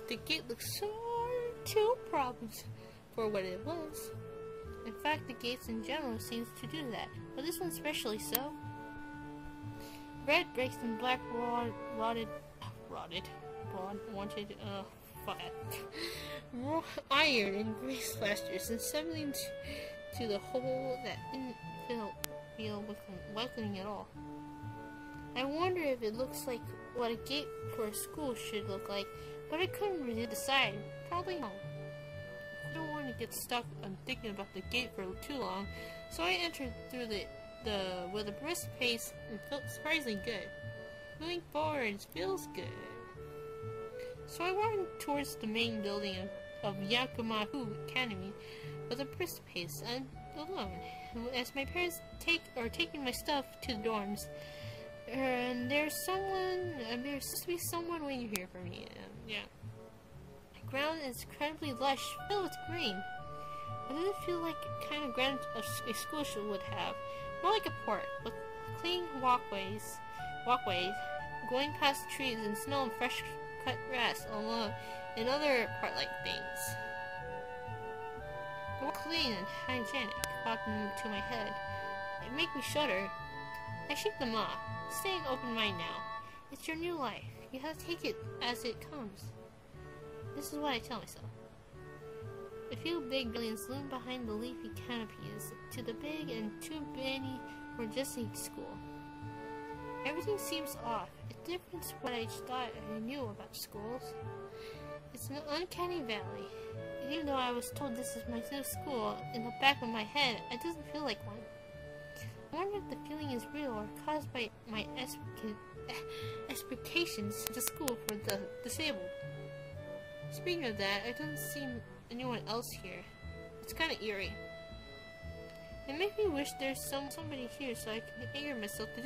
The gate looks so too problems for what it was. In fact, the gates in general seems to do that, but this one especially so. Red bricks and black wanted, fuck it. Iron and gray splasters and something to the hole that didn't feel welcoming at all. I wonder if it looks like what a gate for a school should look like, but I couldn't really decide. Probably no. I don't want to get stuck on thinking about the gate for too long, so I entered through with a brisk pace and felt surprisingly good. Moving forward feels good. So I walked towards the main building of Yakumahu Academy with a brisk pace and alone, as my parents are taking my stuff to the dorms. And there's supposed to be someone waiting here for me. Yeah. The ground is incredibly lush, filled with green. It doesn't feel like the kind of ground a school would have. More like a park, with clean walkways, going past trees and smell of fresh cut grass along, and other park-like things. The word clean and hygienic popped into my head. It made me shudder. I shake them off, staying open-minded now. It's your new life. You have to take it as it comes. This is what I tell myself. A few big buildings loom behind the leafy canopies to the big and too many for just a school. Everything seems off. It's different to what I thought I knew about schools. It's an uncanny valley. Even though I was told this is my new school, in the back of my head, it doesn't feel like one. I wonder if the feeling is real or caused by my expectations to school for the disabled. Speaking of that, I don't see anyone else here. It's kind of eerie. It makes me wish there's somebody here so I can anger myself to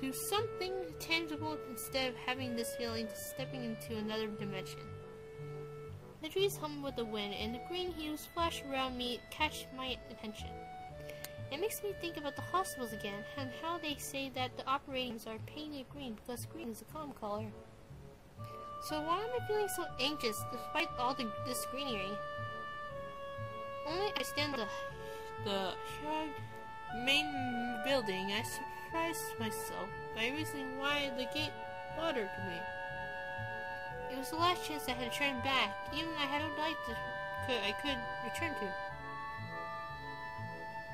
do something tangible instead of having this feeling of stepping into another dimension. The trees hum with the wind and the green hues flash around me catch my attention. It makes me think about the hospitals again and how they say that the operatings are painted green because green is a calm color. So why am I feeling so anxious despite all this greenery? Only I stand at the main building, I surprised myself by reasoning why the gate bothered me. It was the last chance I had to turn back, even I had a light I could return to.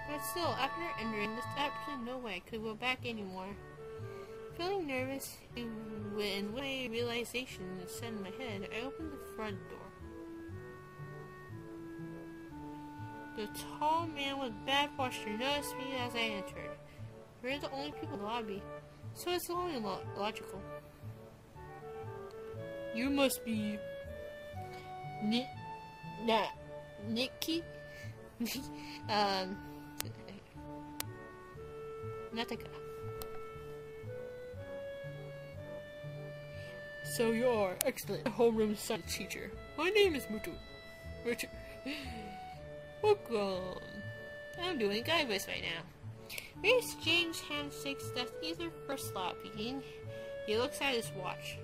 But still, after entering, there's absolutely no way I could go back anymore. Feeling nervous, and when my realization set in my head, I opened the front door. The tall man with bad posture noticed me as I entered. We're the only people in the lobby, so it's only logical. You must be Nikki? Nataka. So you're excellent homeroom science teacher. My name is Richard. Welcome. I'm doing guy voice right now. We exchange handshakes that's either first sloppy. He looks at his watch.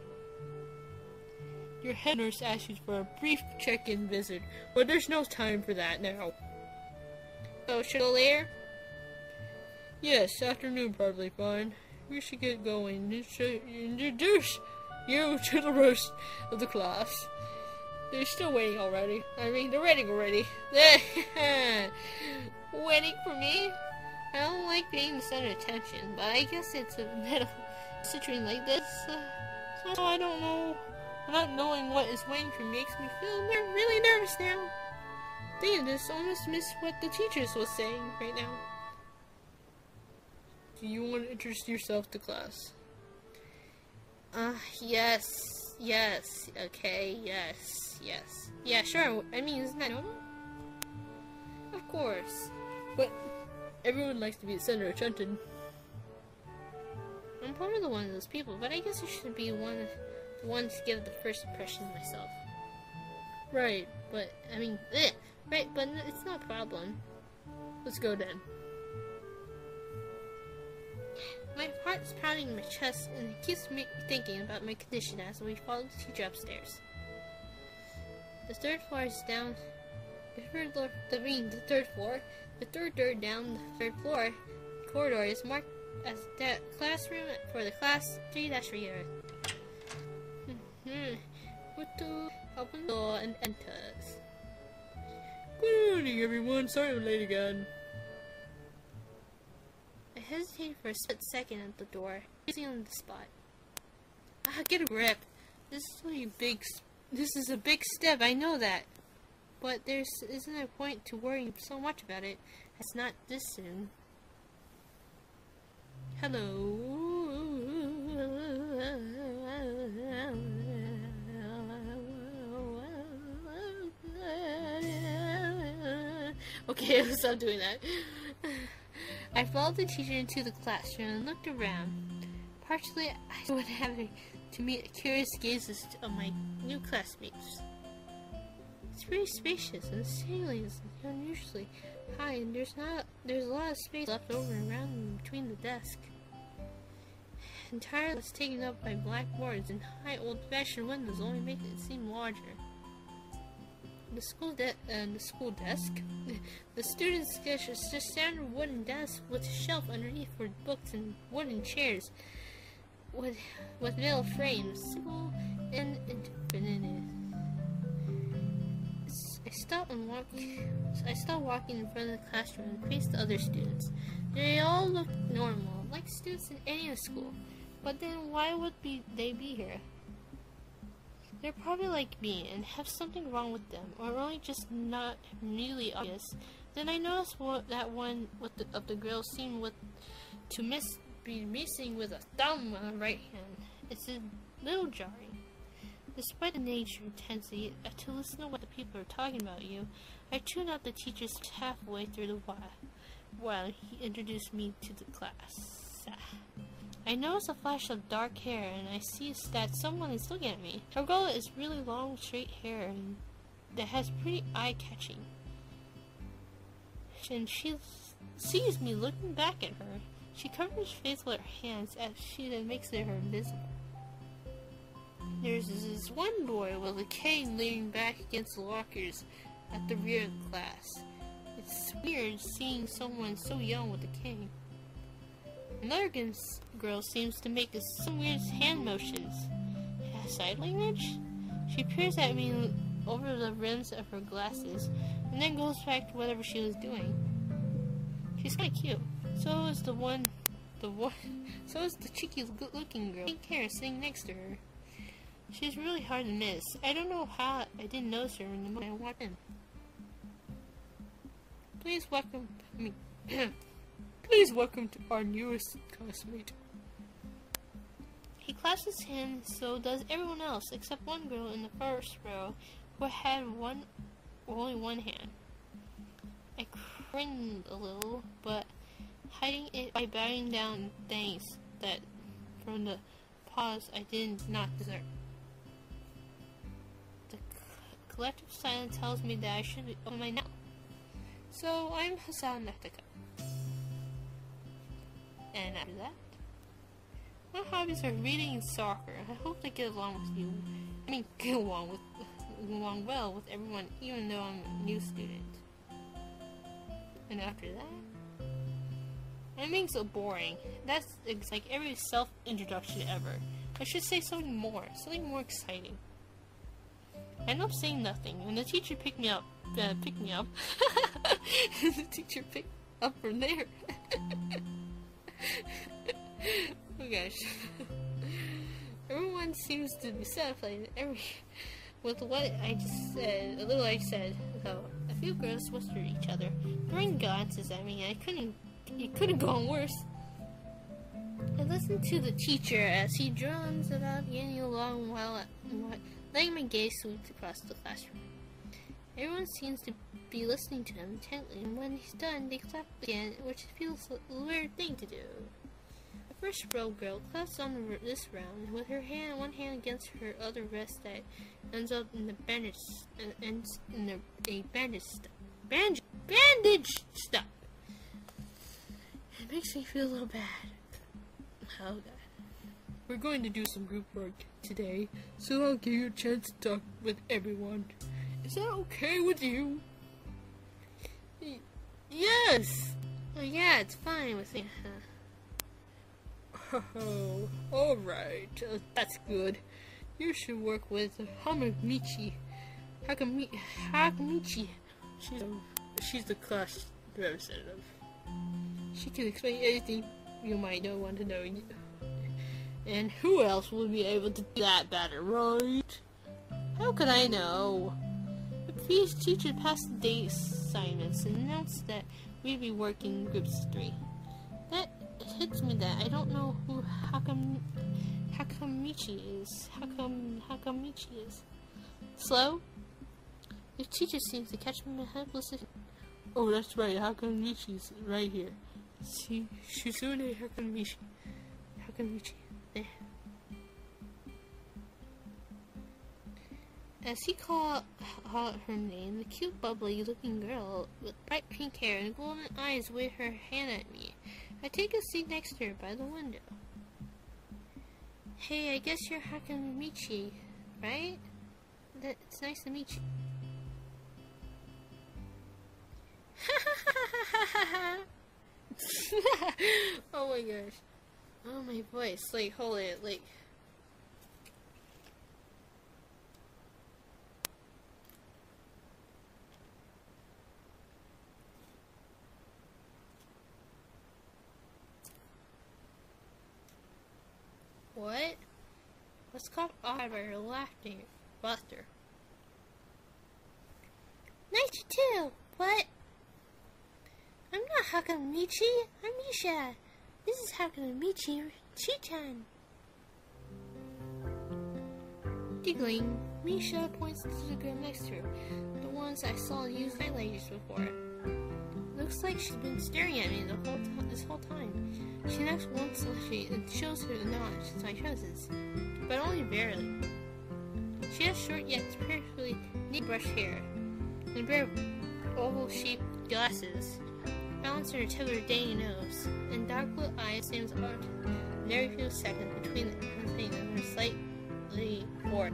Your head nurse asks you for a brief check-in visit, but there's no time for that now. Oh, should I later? Yes, afternoon probably fine. We should get going. Introduce you to the rest of the class. They're still waiting already. I mean, they're waiting already. Waiting for me? I don't like being the center of attention, but I guess it's a medical situation like this. So I don't know. Not knowing what is waiting for me makes me feel really nervous now. Damn, this almost missed what the teachers was saying right now. Do you want to introduce yourself to class? Yes, okay, yes. Yeah, sure, I mean, isn't that normal? Of course, but everyone likes to be the center of attention. I'm probably one of those people, but I guess I should be one to give the first impression myself. Right, but, I mean, right, but it's no problem. Let's go then. My heart's pounding in my chest, and it keeps me thinking about my condition as we follow the teacher upstairs. The third floor is down. The third floor. The third door down the third floor corridor is marked as the classroom for the class 3-3. Mutu open the door and enters. Good morning, everyone. Sorry I'm late again. I hesitated for a split second at the door, freezing on the spot. Get a grip. This is a big step, I know that. But there isn't a point to worrying so much about it. It's not this soon. Hello. Okay, I'll stop doing that. I followed the teacher into the classroom and looked around. Partially, I was having to meet curious gazes of my new classmates. It's pretty spacious, and the ceiling is unusually high, and there's a lot of space left over around between the desks. Entirely was taken up by blackboards, and high old-fashioned windows only make it seem larger. The school desk. The student's desk is just standard wooden desk with a shelf underneath for books and wooden chairs with metal frames, simple and infinite. I stopped walking in front of the classroom and faced the other students. They all looked normal, like students in any other school. But then why would they be here? They're probably like me and have something wrong with them, or only just not really obvious. Then I noticed that one of the girls seemed be missing with a thumb on the right hand. It's a little jarring. Despite the nature and tendency to listen to what the people are talking about you, I tuned out the teacher halfway through the while he introduced me to the class. I notice a flash of dark hair, and I see that someone is looking at me. Her girl is really long, straight hair, and that has pretty eye-catching. And she sees me looking back at her. She covers her face with her hands as she then makes her invisible. There's this one boy with a cane leaning back against the lockers at the rear of the class. It's weird seeing someone so young with a cane. Another girl seems to make some weird hand motions. Side language? She peers at me over the rims of her glasses, and then goes back to whatever she was doing. She's kinda cute. So is so is the cheeky good-looking girl, pink hair, sitting next to her. She's really hard to miss. I don't know how I didn't notice her in the moment I walked in. Please welcome to our newest classmate. He clasps his hand, so does everyone else, except one girl in the first row who had only one hand. I cringed a little, but hiding it by bowing down thanks that from the pause I did not deserve. The collective silence tells me that I should be on my now. So I'm Hassan Neftika. And after that, my hobbies are reading and soccer. I hope to get along with you. I mean, get along well with everyone, even though I'm a new student. And after that, I'm being so boring. That's like every self-introduction ever. I should say something more exciting. I end up saying nothing, and the teacher picked me up. The teacher picked up from there. Oh gosh. Everyone seems to be satisfied with what I just said, a little I said, though a few girls whispered each other, throwing glances at me. It couldn't go on worse. I listened to the teacher as he drones about getting along while letting my gaze sweep across the classroom. Everyone seems to be listening to him intently, and when he's done, they clap again, which feels a weird thing to do. The first row girl claps on this round with one hand against her other wrist that ends up in the bandage stuff. It makes me feel a little bad. Okay. We're going to do some group work today, so I'll give you a chance to talk with everyone. Is that okay with you? Yes! Oh, yeah, it's fine with me. Oh, alright. That's good. You should work with Hakamichi. She's the class representative. She can explain anything you might not want to know. And who else will be able to do that better, right? How could I know? The previous teacher passed the day assignments and announced that we'd be working in groups of 3. That hits me that I don't know who Hakamichi is. Hakamichi is. Slow? The teacher seems to catch me helpless. Oh, that's right. Hakamichi's right here. See, Shizune Hakamichi. There. As he called out her name, the cute, bubbly-looking girl with bright pink hair and golden eyes waved her hand at me. I take a seat next to her by the window. Hey, I guess you're Hakamichi, right? It's nice to meet you. Oh my gosh. Oh, my voice. Like, hold it. Like. What? What's caught off by her laughter? Nice too. What? I'm not Hakamichi. I'm Misha. This is Hakamichi Chi-chan. Giggling, Misha points to the girl next to her, the ones I saw use highlighters before. Looks like she's been staring at me this whole time. She knocks one slushy and shows her the notch to my trousers, but only barely. She has short yet perfectly neat brushed hair, and a pair of oval-shaped glasses balanced on her tip of her dainty nose, and dark blue eyes stands out very few seconds between the thing and her slightly bored.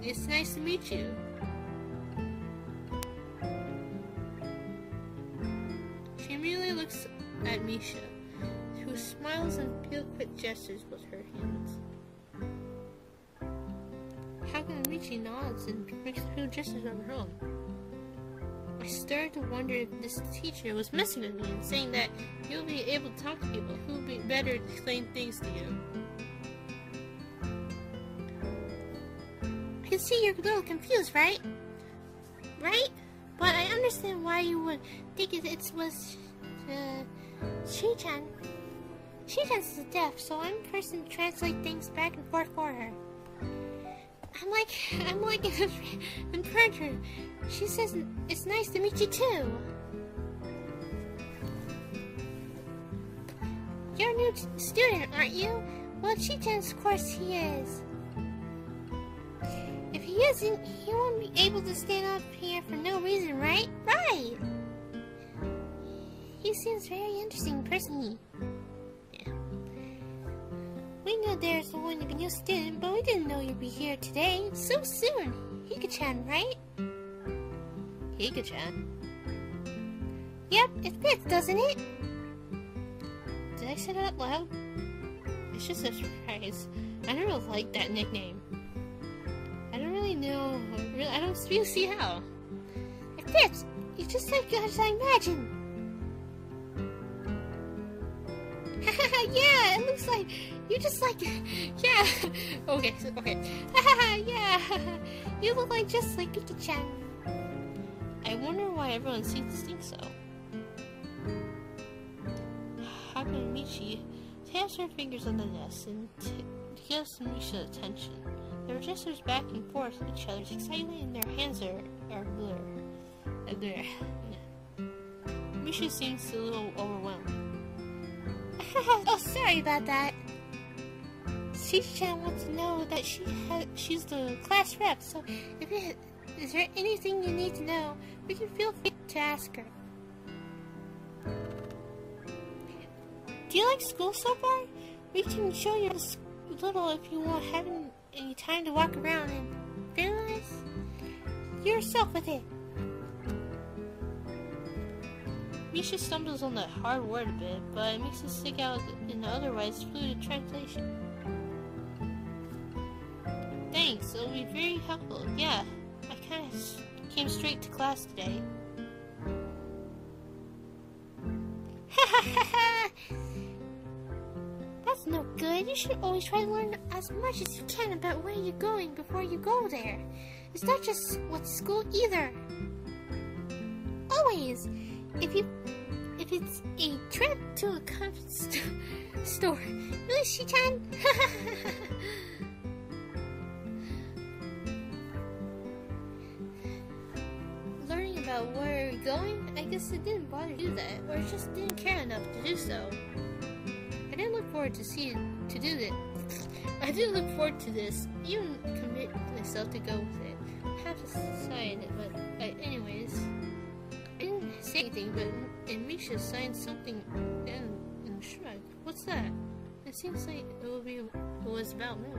It's nice to meet you. She immediately looks at Misha, who smiles and feels quick gestures with her hands. Hakamichi nods and makes a few gestures of her own. I started to wonder if this teacher was messing with me and saying that you'll be able to talk to people who will be better to explain things to you. I can see you're a little confused, right? Right? But I understand why you would think it was Chi-chan. Chi-chan's deaf, so I'm the person to translate things back and forth for her. I'm like an interpreter. She says it's nice to meet you too. You're a new student, aren't you? Well, Chi-chan's, of course he is. If he isn't, he won't be able to stand up here for no reason, right? Right! He seems very interesting person. Yeah. We knew there's going to be a new student, but we didn't know you'd be here today. So soon. Hika-chan, right? Hika-chan? Yep, it fits, doesn't it? Did I say that out loud? It's just a surprise. I don't really like that nickname. I don't really know. I don't really see how. It fits. You're just like as I imagined. Yeah, it looks like you just like. Yeah. Okay. Yeah. You look like just like Pika-chan. I wonder why everyone seems to think so. Hakamichi taps her fingers on the desk and gives Misha attention. Their gestures back and forth with each other excitedly, and their hands are blur. Misha seems a little overwhelmed. Oh, sorry about that. Chi-chan wants to know that she's the class rep, so is there anything you need to know, we can feel free to ask her. Do you like school so far? We can show you a little if you want, having any time to walk around and visualize yourself with it. Misha stumbles on that hard word a bit, but it makes it stick out in the otherwise fluid translation. Thanks, it'll be very helpful. Yeah, I kinda came straight to class today. That's no good. You should always try to learn as much as you can about where you're going before you go there. It's not just what's school either. Always. If it's a trip to a conference store. Really, Shi-chan? Learning about where we're going? I guess it didn't bother to do that, or it just didn't care enough to do so. I didn't look forward to do this. I didn't look forward to this. Even commit myself to go with it. I have to sign it, but anyways. I didn't say anything, but Misha signed something and shrugged. What's that? It seems like it was about me.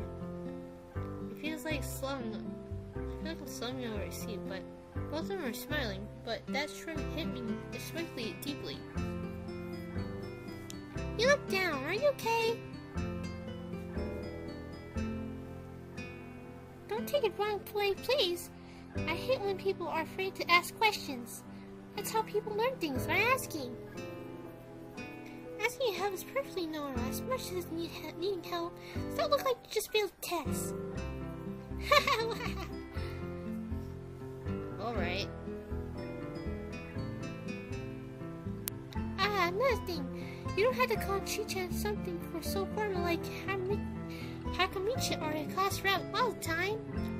It feels like I'm slumming over a seat, but both of them are smiling. But that shrug hit me especially deeply. You look down. Are you okay? Don't take it wrong way, please. I hate when people are afraid to ask questions. That's how people learn things, by asking. Asking help is perfectly normal, as much as needing help. Does that look like you just failed tests? Alright. Another thing. You don't have to call Chi-chan something for so formal like Hakamichi or a class rep all the time.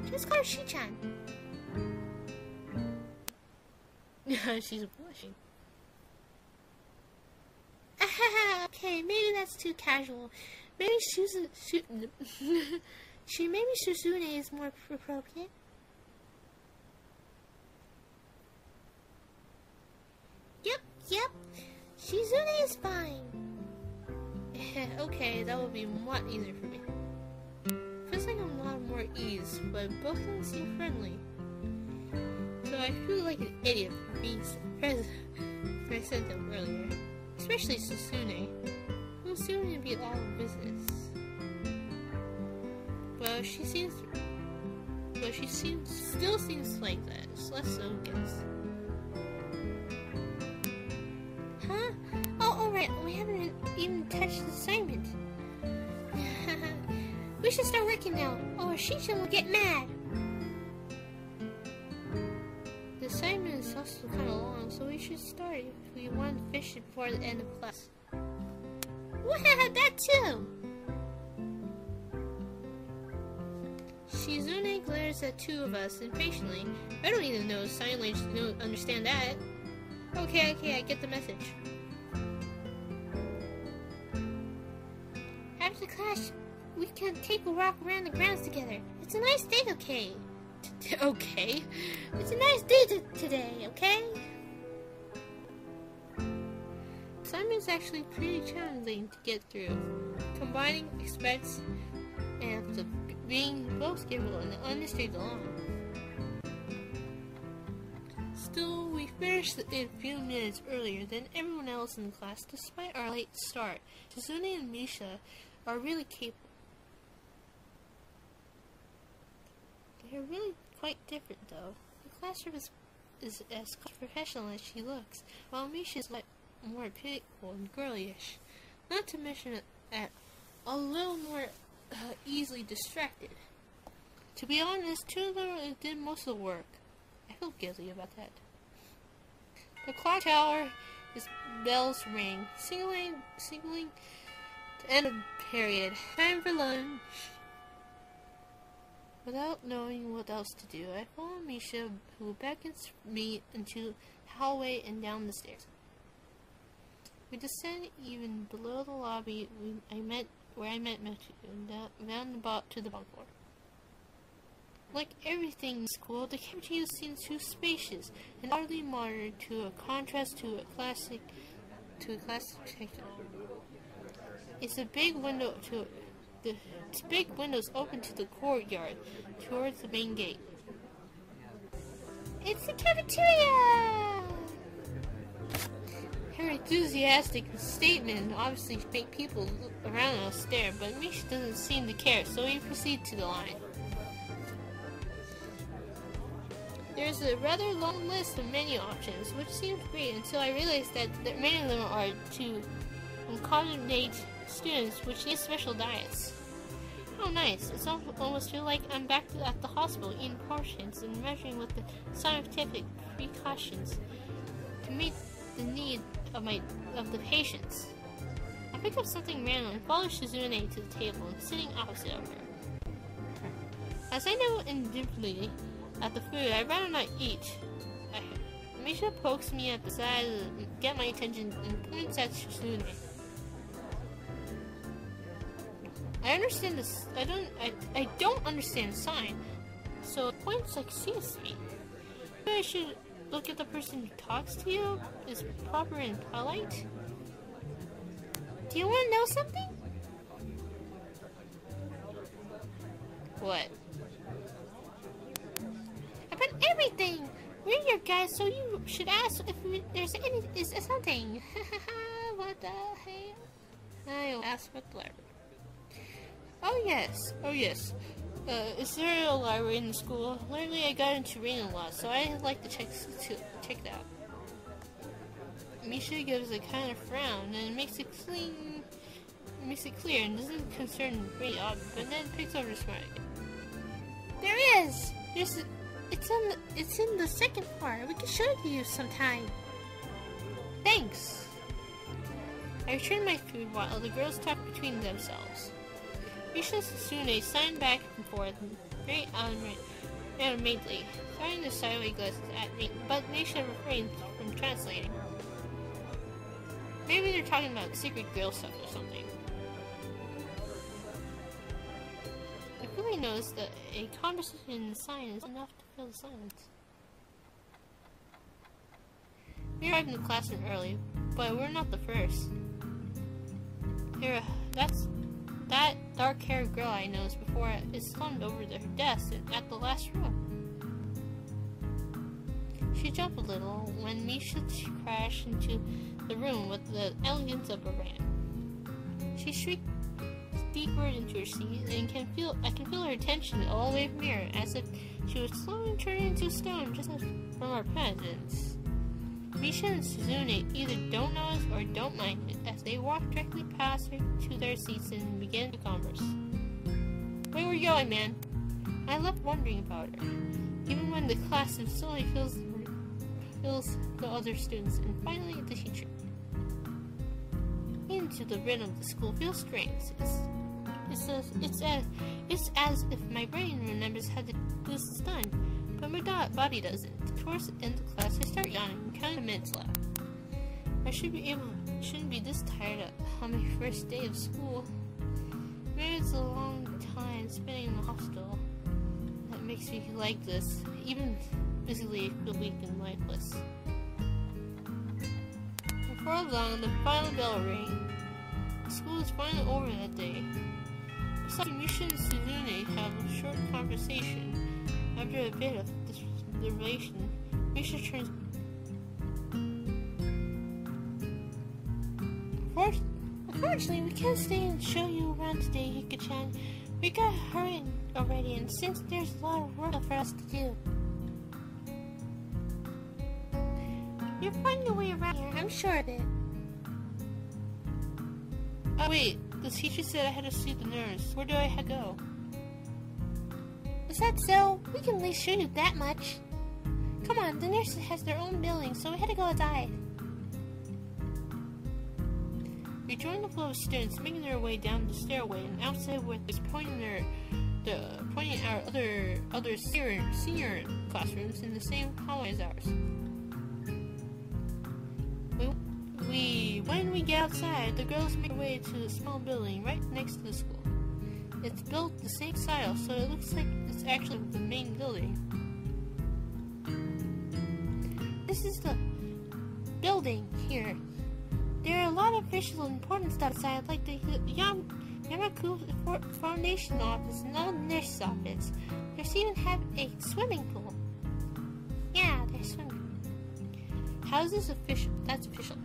Just call her Shi-chan. She's blushing. Okay, maybe that's too casual. Maybe maybe Suzune is more appropriate. Yep. Shizune is fine. Okay, that would be a lot easier for me. Feels like I'm a lot more ease, but both of them seem friendly. So I feel like an idiot for being present when I said them earlier. Especially Suzune. Who'll soon be all business. But she still seems like that. It's less so, I guess. Huh? Oh, alright. We haven't even touched the assignment. We should start working now, or Shi-chan will get mad. The assignment is also kind of long, so we should start if we want to finish it before the end of class. That too! Shizune glares at two of us impatiently. I don't even know sign language to understand that. Okay, I get the message. After class, we can take a walk around the grounds together. It's a nice day, okay? Okay? It's a nice day today, okay? Assignment's actually pretty challenging to get through. Combining expense and being both capable and understood along. Still, we finished a few minutes earlier than everyone else in the class despite our late start. Shizune and Misha are really capable. They're really quite different though. The classroom is as professional as she looks, while Misha is more pitiful and girlyish. Not to mention a little more easily distracted. To be honest, two of them did most of the work. I feel guilty about that. The clock tower is bells ring, signaling the end of the period. Time for lunch. Without knowing what else to do, I follow Misha, who beckons me into the hallway and down the stairs. We descend even below the lobby where I met Matthew, and down to the bunk floor. Like everything in school, the cafeteria seems too spacious and oddly modern to a contrast to a classic techno. It's a big window to the big windows open to the courtyard towards the main gate. It's the cafeteria! Her enthusiastic statement obviously made people around us stare, but Misha doesn't seem to care, so we proceed to the line. There's a rather long list of menu options, which seems great until I realized that many of them are to accommodate students which need special diets. Oh nice, it's almost feel like I'm back at the hospital eating portions and measuring with the scientific precautions to meet the need of the patients. I pick up something random and follow Shizune to the table and sitting opposite of her. As I know indifferently at the food, I'd rather not eat. Misha pokes me at the side to get my attention and points at Shizune. I understand this. I don't understand sign, so it points like sees me. Maybe I should look at the person who talks to you, is proper and polite. Do you want to know something? What? About everything. We're your guys, so you should ask if there's something. What the hell? I'll ask about the library. Oh yes. Is there a library in the school? Lately I got into reading a lot, so I'd like to check it out. Misha gives a kind of frown and makes it clear and doesn't concern great object, but then picks up her smart again. There is! It's in the second floor. We can show it to you sometime. Thanks. I return my food while the girls talk between themselves. Misha and Sune sign back and forth very animatedly, throwing their sideways glances at me, but Misha refrains from translating. Maybe they're talking about secret girl stuff or something. I quickly noticed that a conversation in the sign is enough to fill the silence. We arrived in the classroom early, but we're not the first. That dark-haired girl I noticed before is slumped over her desk at the last row. She jumped a little when Misha crashed into the room with the elegance of a ram. She shrieked deeper into her seat, and I can feel her tension all the way from here, as if she was slowly turning into stone just from our presence. Misha and Suzune either don't notice or don't mind it, as they walk directly past her to their seats and begin to converse. Where were you going, man? I left wondering about her, even when the class slowly fills the other students, and finally the teacher. Into the rhythm of the school feels strange. It's as if my brain remembers how this is done, but my body doesn't. Towards the end of the class, I start yawning and counting the minutes left. I shouldn't be this tired on my first day of school. Maybe it's a long time spending in the hospital that makes me like this, even physically feel weak and lifeless. Before long, the final bell rang. School is finally over that day. Besides, Misha and Suzune have a short conversation. After a bit of deliberation, Misha turns. Unfortunately, we can't stay and show you around today, Hika-chan. We gotta hurry already, and since there's a lot of work for us to do. You're finding a way around here, I'm sure of it. Oh wait, the teacher said I had to see the nurse. Where do I have to go? Is that so? We can at least show you that much. Come on, the nurse has their own building, so we had to go outside. We joined the flow of students making their way down the stairway and outside with us pointing out other senior classrooms in the same hallway as ours. When we get outside, the girls make their way to the small building right next to the school. It's built the same style, so it looks like it's actually the main building. This is the building here. There are a lot of official important stuff outside, like the Yamaku Foundation office and the nurse's office. There's even have a swimming pool. Yeah, there's swimming. How is this official? That's official.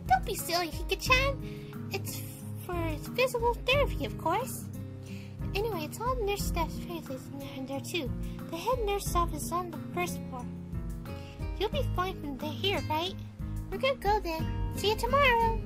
Don't be silly, Hika-chan. It's for physical therapy, of course. Anyway, it's all nurse staff's places in there too. The head nurse's office is on the first floor. You'll be fine from here, right? We're gonna go then. See you tomorrow.